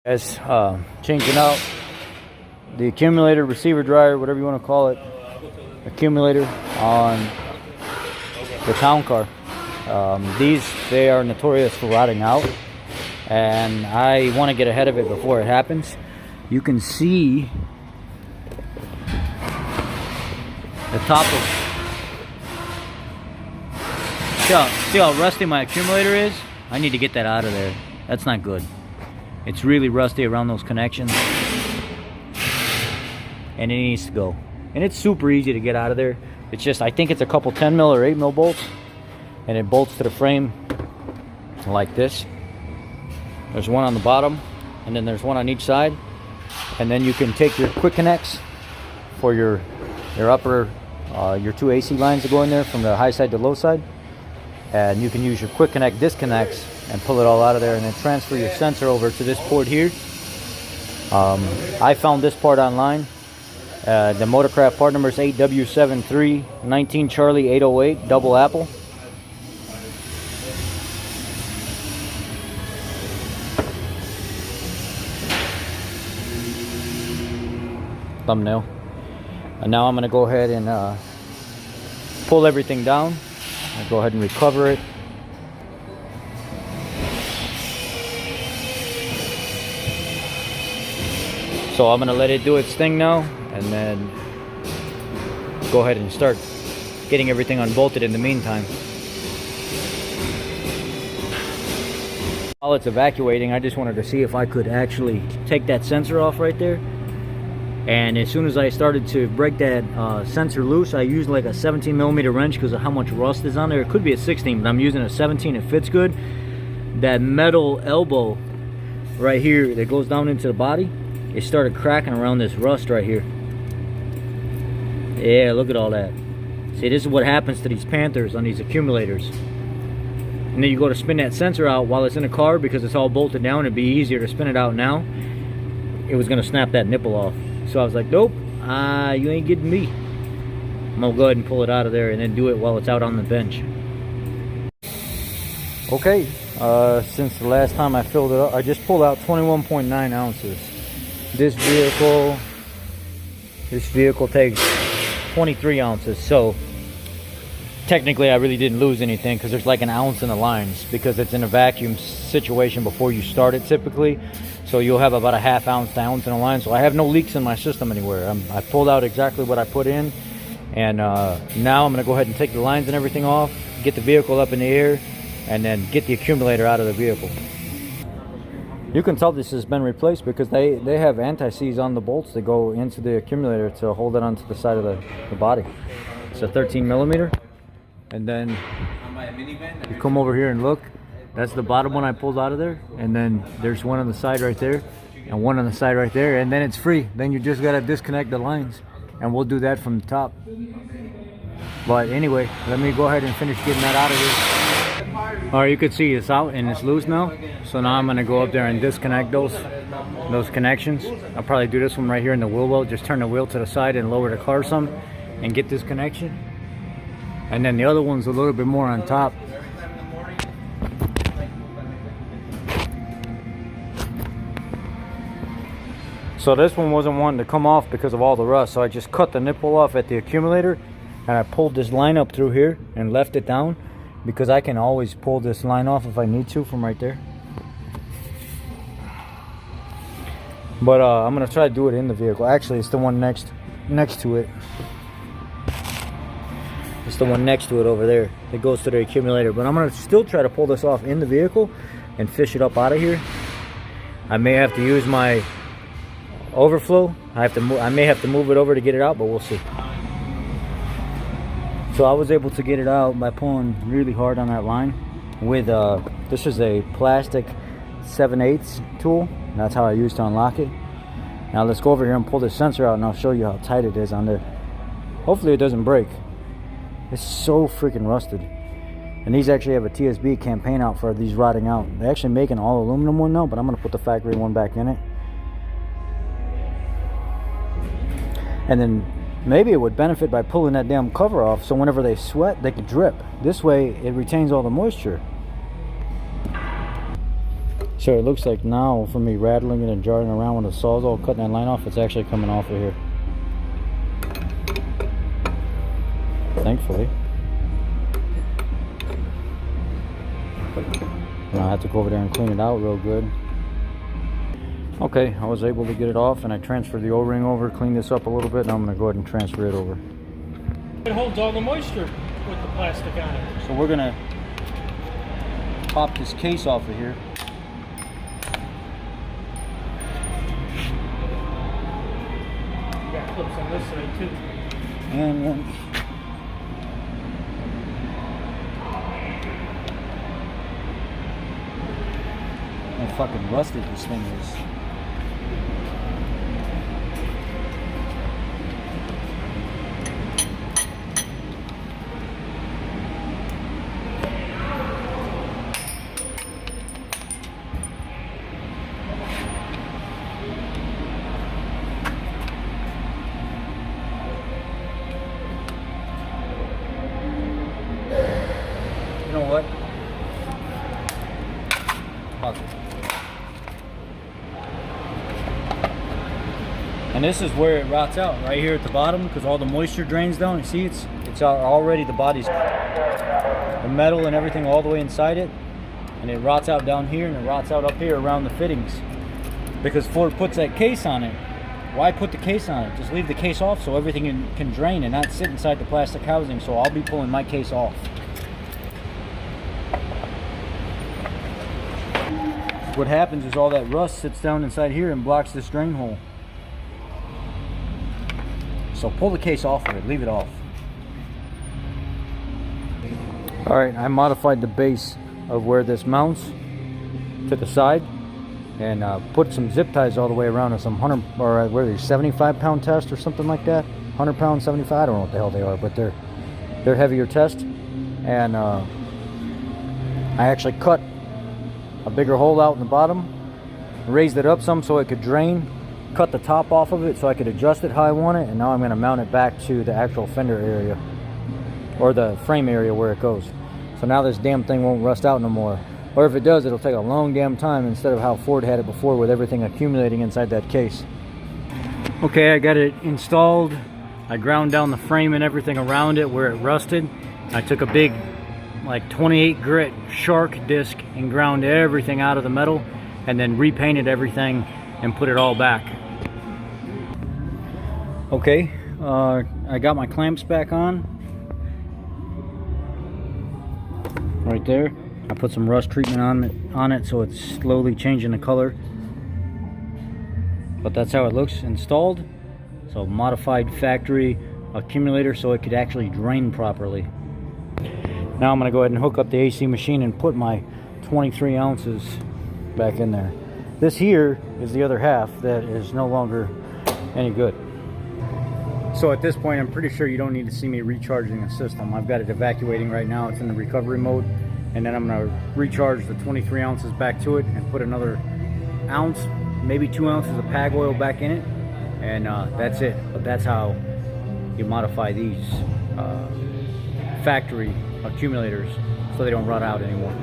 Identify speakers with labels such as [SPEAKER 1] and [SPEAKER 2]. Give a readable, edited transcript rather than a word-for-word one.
[SPEAKER 1] As changing out the accumulator, receiver dryer, whatever you want to call it, accumulator on the town car. They are notorious for rotting out, and I want to get ahead of it before it happens. You can see the top of, see how rusty my accumulator is? I need to get that out of there. That's not good. It's really rusty around those connections, and it needs to go. And it's super easy to get out of there. It's just, I think it's a couple 10 mil or 8 mil bolts, and it bolts to the frame like this. There's one on the bottom, and then there's one on each side. And then you can take your quick connects for your upper, your two AC lines that go in there from the high side to low side. And you can use your quick connect disconnects and pull it all out of there, and then transfer your sensor over to this port here. I found this part online. The Motorcraft part number is 8W7319 Charlie 808 double apple. Thumbnail. And now I'm going to go ahead and pull everything down. I'll go ahead and recover it. So I'm going to let it do its thing now, and then go ahead and start getting everything unbolted in the meantime. While it's evacuating, I just wanted to see if I could actually take that sensor off right there. And as soon as I started to break that sensor loose, I used like a 17 millimeter wrench because of how much rust is on there. It could be a 16, but I'm using a 17. It fits good. That metal elbow right here that goes down into the body, it started cracking around this rust right here. Yeah, look at all that. See, this is what happens to these Panthers on these accumulators. And then you go to spin that sensor out while it's in the car because it's all bolted down. It'd be easier to spin it out now. It was going to snap that nipple off. So I was like, nope, you ain't getting me. I'm going to go ahead and pull it out of there and then do it while it's out on the bench. Okay, since the last time I filled it up, I just pulled out 21.9 ounces. This vehicle takes 23 ounces, so technically I really didn't lose anything because there's like an ounce in the lines because it's in a vacuum situation before you start it typically. So you'll have about a half ounce to ounce in the line. So I have no leaks in my system anywhere. I pulled out exactly what I put in, and now I'm going to go ahead and take the lines and everything off, get the vehicle up in the air, and then get the accumulator out of the vehicle. You can tell this has been replaced because they have anti-seize on the bolts that go into the accumulator to hold it onto the side of the body. It's a 13 millimeter. And then you come over here and look. That's the bottom one I pulled out of there. And then there's one on the side right there and one on the side right there. And then it's free. Then you just got to disconnect the lines. And we'll do that from the top. But anyway, let me go ahead and finish getting that out of here. Alright, you can see it's out and it's loose now. So now I'm going to go up there and disconnect those connections. I'll probably do this one right here in the wheel well. Just turn the wheel to the side and lower the car some and get this connection. And then the other one's a little bit more on top. So this one wasn't wanting to come off because of all the rust. So I just cut the nipple off at the accumulator and I pulled this line up through here and left it down because I can always pull this line off if I need to from right there. But I'm gonna try to do it in the vehicle. Actually, it's the one next to it. It's the one next to it over there. It goes to the accumulator. But I'm gonna still try to pull this off in the vehicle and fish it up out of here. I may have to use my overflow. I may have to move it over to get it out, but we'll see. So I was able to get it out by pulling really hard on that line with this is a plastic 7/8 tool. That's how I used to unlock it. Now let's go over here and pull this sensor out and I'll show you how tight it is on there. Hopefully it doesn't break. It's so freaking rusted. And these actually have a TSB campaign out for these rotting out. They're actually making all aluminum one now, but I'm going to put the factory one back in it. And then maybe it would benefit by pulling that damn cover off so whenever they sweat they could drip. This way it retains all the moisture. So it looks like now, from me rattling it and jarring around with the sawzall, cutting that line off, it's actually coming off of here. Thankfully. And I'll have to go over there and clean it out real good. Okay, I was able to get it off, and I transferred the O-ring over, cleaned this up a little bit, and I'm going to go ahead and transfer it over.
[SPEAKER 2] It holds all the moisture with the plastic on it.
[SPEAKER 1] So we're going to pop this case off of here.
[SPEAKER 2] You got clips on this side too.
[SPEAKER 1] And one. How fucking rusted this thing is. You know what? Pause it. And this is where it rots out, right here at the bottom, because all the moisture drains down. You see, it's already, the body's, the metal and everything all the way inside it, and it rots out down here, and it rots out up here around the fittings. Because Ford puts that case on it. Why put the case on it? Just leave the case off so everything can drain and not sit inside the plastic housing. So I'll be pulling my case off. What happens is all that rust sits down inside here and blocks this drain hole. So pull the case off of it, leave it off. Alright, I modified the base of where this mounts to the side, and put some zip ties all the way around, and some 100, or what are they, 75 pound test or something like that. 100 pound, 75, I don't know what the hell they are, but they're heavier test. And I actually cut a bigger hole out in the bottom, raised it up some so it could drain, cut the top off of it so I could adjust it how I want it, and now I'm going to mount it back to the actual fender area, or the frame area where it goes. So now this damn thing won't rust out no more. Or if it does, it'll take a long damn time instead of how Ford had it before with everything accumulating inside that case. Okay, I got it installed. I ground down the frame and everything around it where it rusted. I took a big, like 28 grit shark disc and ground everything out of the metal, and then repainted everything and put it all back. Okay, I got my clamps back on. Right there. I put some rust treatment on it so it's slowly changing the color. But that's how it looks installed. So modified factory accumulator so it could actually drain properly. Now I'm going to go ahead and hook up the AC machine and put my 23 ounces back in there. This here is the other half that is no longer any good. So at this point, I'm pretty sure you don't need to see me recharging the system. I've got it evacuating right now. It's in the recovery mode. And then I'm going to recharge the 23 ounces back to it and put another ounce, maybe 2 ounces of PAG oil back in it. And that's it. But that's how you modify these factory accumulators so they don't rot out anymore.